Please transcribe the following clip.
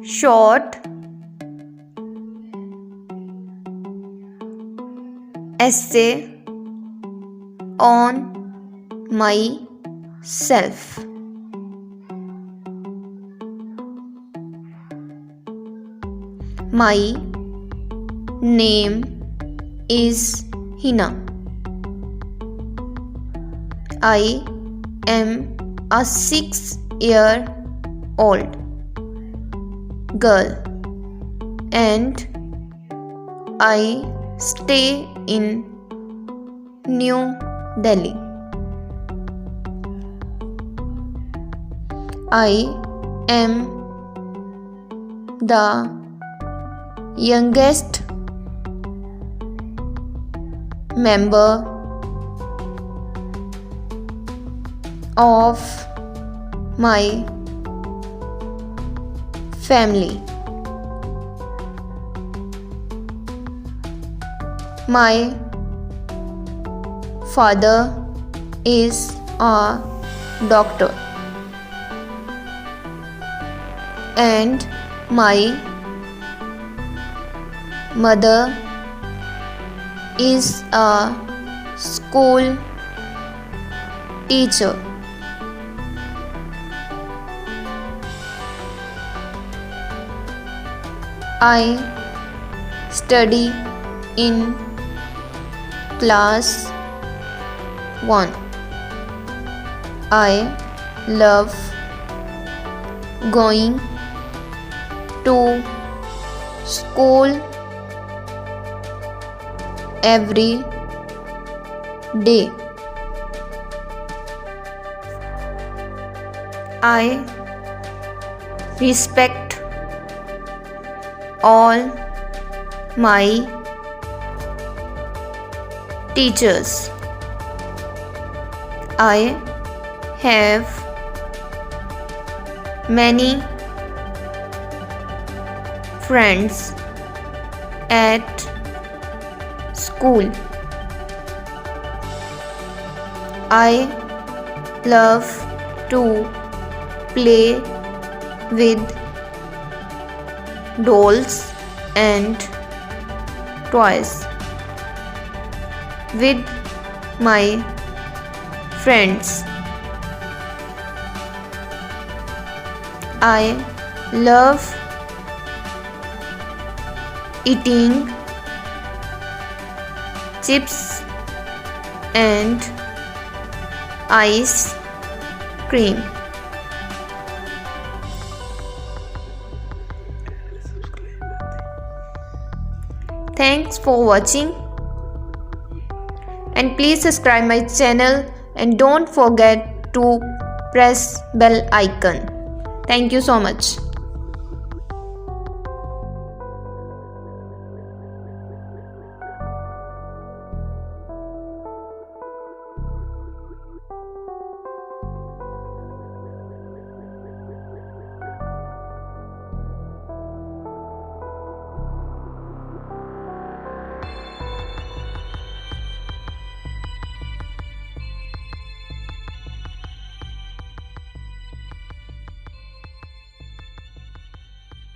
short essay on myself. My name is Hina. I am a 6-year-old girl and I stay in New Delhi. I am the youngest member of my family. My father is a doctor and my mother is a school teacher. I study in class 1. I love going to school every day. I respect all my teachers. I have many friends at school. I love to play with dolls and toys with my friends. I love eating chips and ice cream. Thanks for watching and please subscribe my channel and don't forget to press bell icon. Thank you so much.